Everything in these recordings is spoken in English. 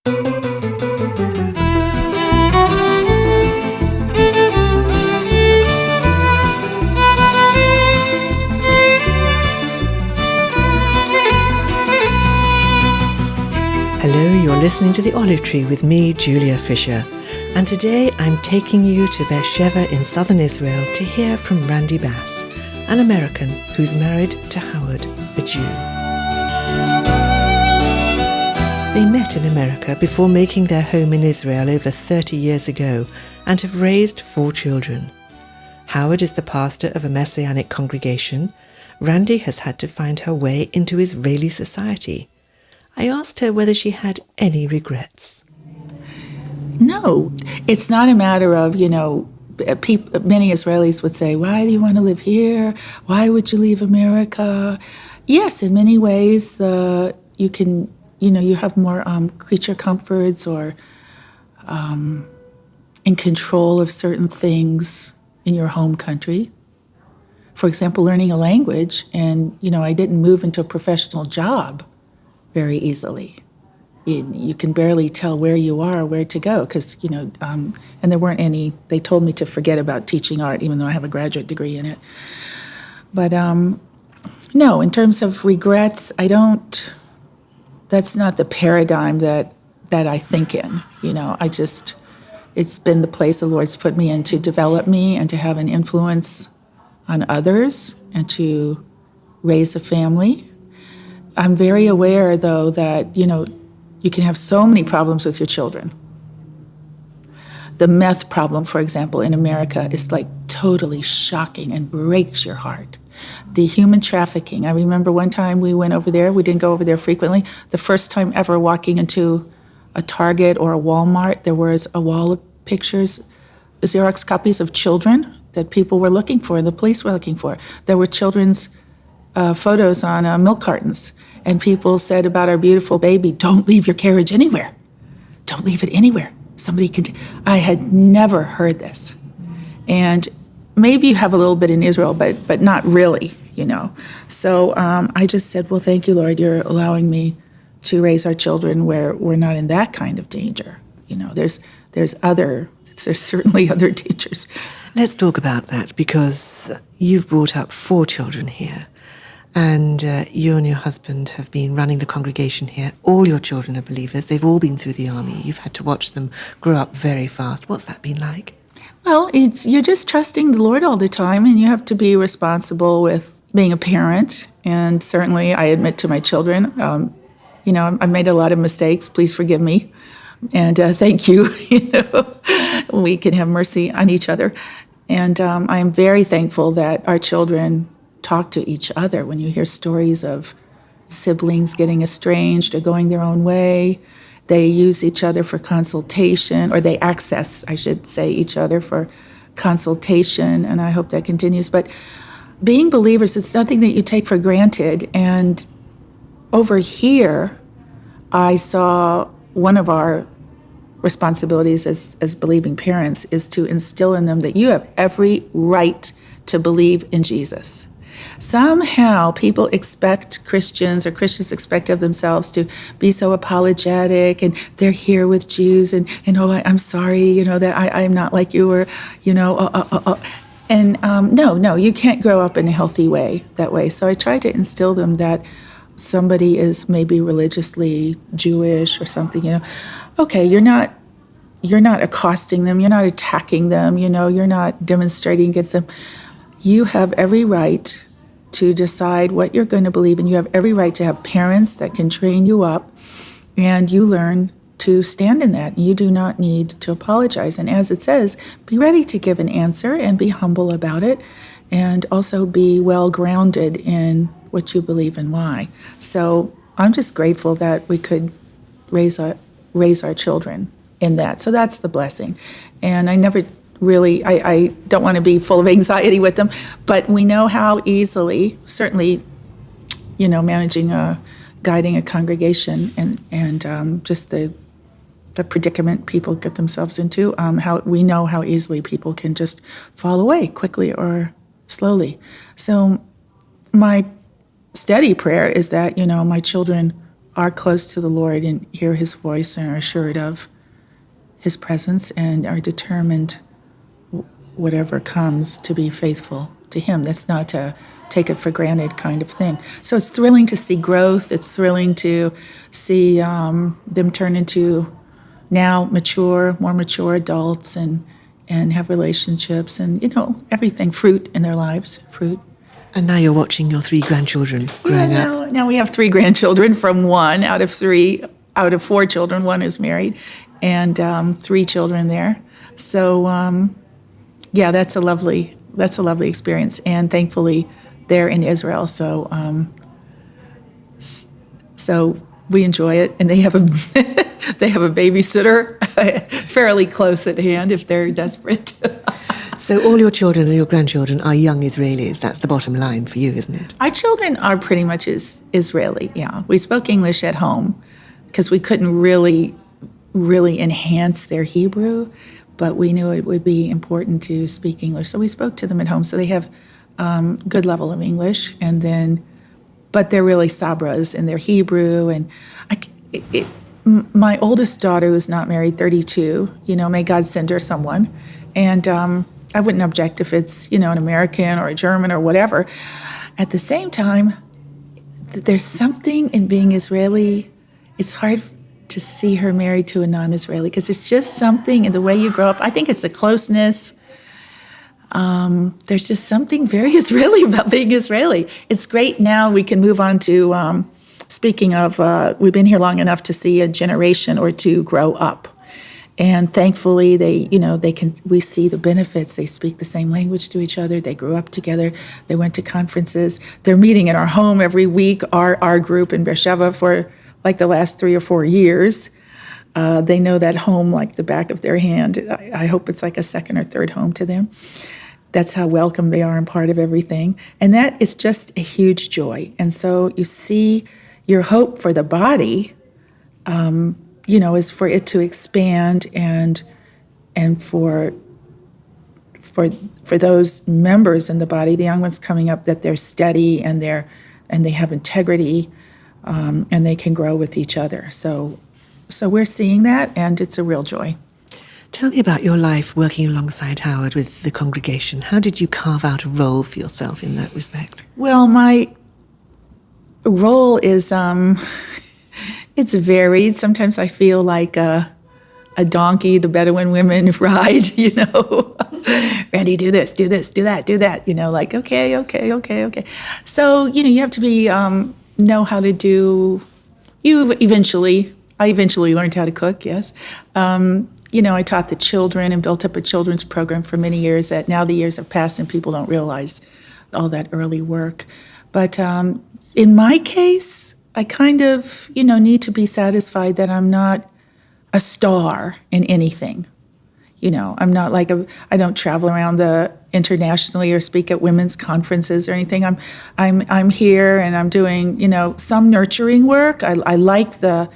Hello, you're listening to The Olive Tree with me, Julia Fisher. And today I'm taking you to BeerSheva in southern Israel to hear from Randi Bass, an American who's married to Howard, a Jew. They met in America before making their home in Israel over 30 years ago and have raised 4 children. Howard is the pastor of a Messianic congregation. Randi has had to find her way into Israeli society. I asked her whether she had any regrets. No, it's not a matter of, many Israelis would say, why do you want to live here? Why would you leave America? Yes, in many ways, you can, you have more creature comforts or in control of certain things in your home country. For example, learning a language, and, I didn't move into a professional job very easily. You can barely tell where you are, where to go, because, and there weren't any, they told me to forget about teaching art, even though I have a graduate degree in it. But no, in terms of regrets, that's not the paradigm that I think in, it's been the place the Lord's put me in to develop me and to have an influence on others and to raise a family. I'm very aware, though, that, you can have so many problems with your children. The meth problem, for example, in America is like totally shocking and breaks your heart. The human trafficking. I remember one time we went over there. We didn't go over there frequently. The first time ever walking into a Target or a Walmart, there was a wall of pictures, Xerox copies of children that people were looking for, the police were looking for. There were children's photos on milk cartons, and people said about our beautiful baby, don't leave your carriage anywhere. Don't leave it anywhere. Somebody can. I had never heard this. And maybe you have a little bit in Israel, but not really, So I just said, well, thank you, Lord, you're allowing me to raise our children where we're not in that kind of danger. There's certainly other dangers. Let's talk about that, because you've brought up 4 children here. And you and your husband have been running the congregation here. All your children are believers. They've all been through the army. You've had to watch them grow up very fast. What's that been like? Well, you're just trusting the Lord all the time, and you have to be responsible with being a parent. And certainly, I admit to my children, I've made a lot of mistakes. Please forgive me. And thank you. We can have mercy on each other. And I am very thankful that our children talk to each other. When you hear stories of siblings getting estranged or going their own way, they use each other for consultation, or they access, I should say, each other for consultation, and I hope that continues. But being believers, it's nothing that you take for granted. And over here, I saw one of our responsibilities as believing parents is to instill in them that you have every right to believe in Jesus. Somehow people expect Christians, or Christians expect of themselves, to be so apologetic, and they're here with Jews, and I'm sorry, that I'm not like you, or, And no, you can't grow up in a healthy way that way. So I try to instill them that somebody is maybe religiously Jewish or something, okay, you're not accosting them, you're not attacking them, you're not demonstrating against them. You have every right to decide what you're going to believe, and you have every right to have parents that can train you up, and you learn to stand in that. You do not need to apologize. And as it says, be ready to give an answer and be humble about it, and also be well grounded in what you believe and why. So I'm just grateful that we could raise our children in that. So that's the blessing. And I never really, I don't want to be full of anxiety with them, but we know how easily, certainly, managing guiding a congregation and just the predicament people get themselves into, how we know how easily people can just fall away quickly or slowly. So my steady prayer is that, my children are close to the Lord and hear his voice and are assured of his presence and are determined, whatever comes, to be faithful to him. That's not a take it for granted kind of thing. So it's thrilling to see growth. It's thrilling to see them turn into now more mature adults and have relationships and, everything, fruit in their lives, fruit. And now you're watching your 3 grandchildren growing up. Now we have 3 grandchildren from 1 out of 4 children. 1 is married, and 3 children there. So that's a lovely experience, and thankfully they're in Israel. So so we enjoy it, and they have a they have a babysitter fairly close at hand if they're desperate. So all your children and your grandchildren are young Israelis. That's the bottom line for you, isn't it? Our children are pretty much Israeli, yeah. We spoke English at home because we couldn't really enhance their Hebrew, but we knew it would be important to speak English. So we spoke to them at home. So they have good level of English, but they're really Sabras in their Hebrew. And my oldest daughter, who's not married, 32, may God send her someone. And I wouldn't object if it's, an American or a German or whatever. At the same time, there's something in being Israeli. It's hard to see her married to a non-Israeli because it's just something in the way you grow up. I think it's the closeness. There's just something very Israeli about being Israeli. It's great now we can move on to, speaking of, we've been here long enough to see a generation or 2 grow up. And thankfully, we see the benefits. They speak the same language to each other. They grew up together. They went to conferences. They're meeting in our home every week, our group in BeerSheva for like the last 3 or 4 years. They know that home like the back of their hand. I hope it's like a second or third home to them. That's how welcome they are and part of everything. And that is just a huge joy. And so you see your hope for the body, is for it to expand and for those members in the body, the young ones coming up, that they're steady and they have integrity, and they can grow with each other. So we're seeing that, and it's a real joy. Tell me about your life working alongside Howard with the congregation. How did you carve out a role for yourself in that respect? Well, my role is it's varied. Sometimes I feel like a donkey the Bedouin women ride, Randy, do this, do that, like, okay. So, you have to be, know how to do, I eventually learned how to cook, yes. I taught the children and built up a children's program for many years that now the years have passed and people don't realize all that early work. But in my case, I kind of, need to be satisfied that I'm not a star in anything. I'm not like I don't travel around internationally or speak at women's conferences or anything. I'm here and I'm doing, some nurturing work. I like the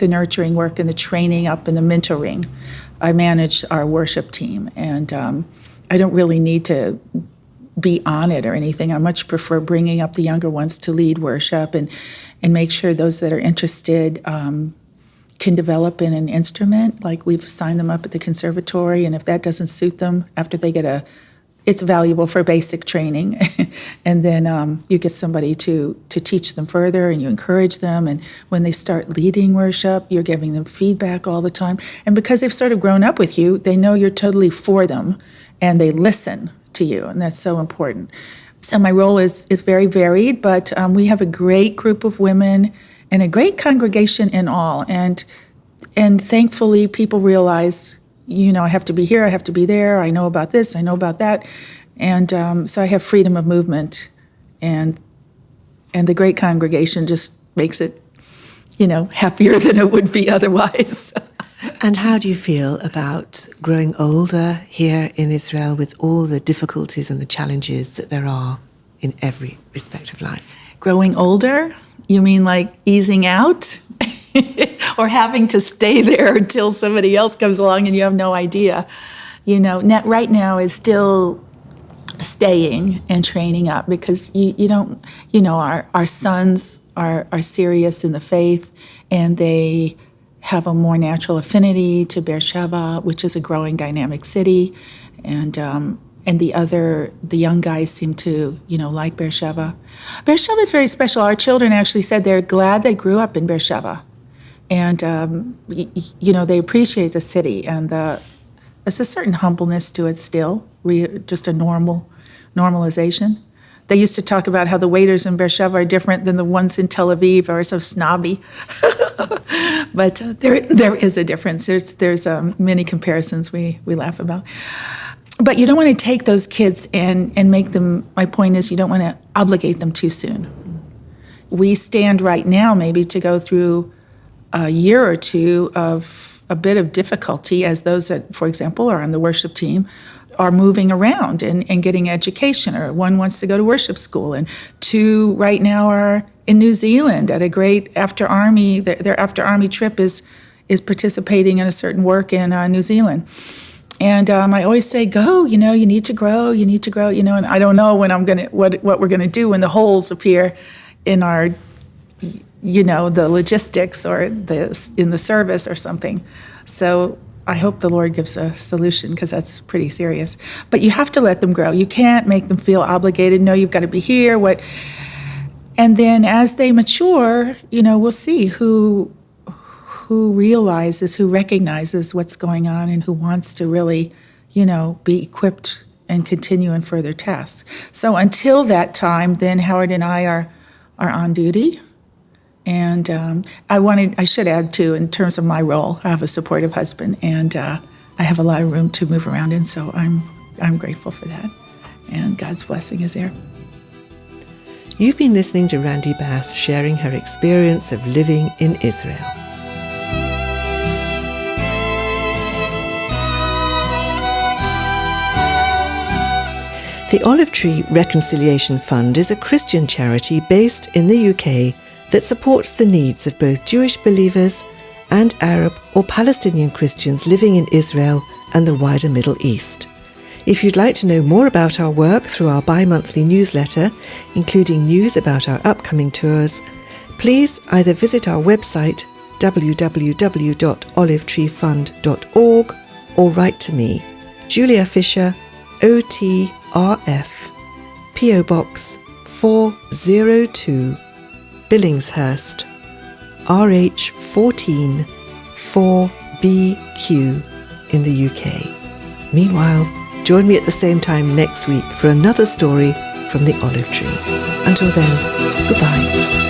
nurturing work and the training up and the mentoring. I manage our worship team, and I don't really need to be on it or anything. I much prefer bringing up the younger ones to lead worship and make sure those that are interested can develop in an instrument. Like we've signed them up at the conservatory, and if that doesn't suit them after they get it's valuable for basic training. And then you get somebody to teach them further, and you encourage them. And when they start leading worship, you're giving them feedback all the time. And because they've sort of grown up with you, they know you're totally for them, and they listen to you, and that's so important. So my role is very varied, but we have a great group of women and a great congregation in all. And thankfully, people realize, I have to be here, I have to be there, I know about this, I know about that. And so I have freedom of movement, and the great congregation just makes it, happier than it would be otherwise. And how do you feel about growing older here in Israel with all the difficulties and the challenges that there are in every respect of life? Growing older? You mean like easing out? Or having to stay there until somebody else comes along and you have no idea? Right now is still staying and training up, because you don't, our sons are serious in the faith, and they have a more natural affinity to BeerSheva, which is a growing dynamic city, and the young guys seem to, like BeerSheva. BeerSheva is very special. Our children actually said they're glad they grew up in BeerSheva, and they appreciate the city, and there's a certain humbleness to it still. Just a normalization. They used to talk about how the waiters in BeerSheva are different than the ones in Tel Aviv, or so snobby. But there is a difference. There's many comparisons we laugh about. But you don't want to take those kids and make them, my point is, you don't want to obligate them too soon. We stand right now maybe to go through a year or two of a bit of difficulty, as those that, for example, are on the worship team are moving around and getting education, or one wants to go to worship school, and two right now are in New Zealand at a great after-army, their after-army trip is participating in a certain work in New Zealand. And I always say, go, you need to grow, and I don't know when what we're gonna do when the holes appear in our, the logistics or in the service or something. So I hope the Lord gives a solution, because that's pretty serious. But you have to let them grow. You can't make them feel obligated. No, you've got to be here. And then as they mature, we'll see who realizes, who recognizes what's going on, and who wants to really, be equipped and continue in further tasks. So until that time, then Howard and I are on duty. And I should add too, in terms of my role, I have a supportive husband, and I have a lot of room to move around in, so I'm grateful for that. And God's blessing is there. You've been listening to Randi Bass sharing her experience of living in Israel. The Olive Tree Reconciliation Fund is a Christian charity based in the UK that supports the needs of both Jewish believers and Arab or Palestinian Christians living in Israel and the wider Middle East. If you'd like to know more about our work through our bi-monthly newsletter, including news about our upcoming tours, please either visit our website www.olivetreefund.org or write to me, Julia Fisher, OTRF, PO Box 402, Billingshurst, RH14 4BQ in the UK. Meanwhile, join me at the same time next week for another story from the Olive Tree. Until then, goodbye.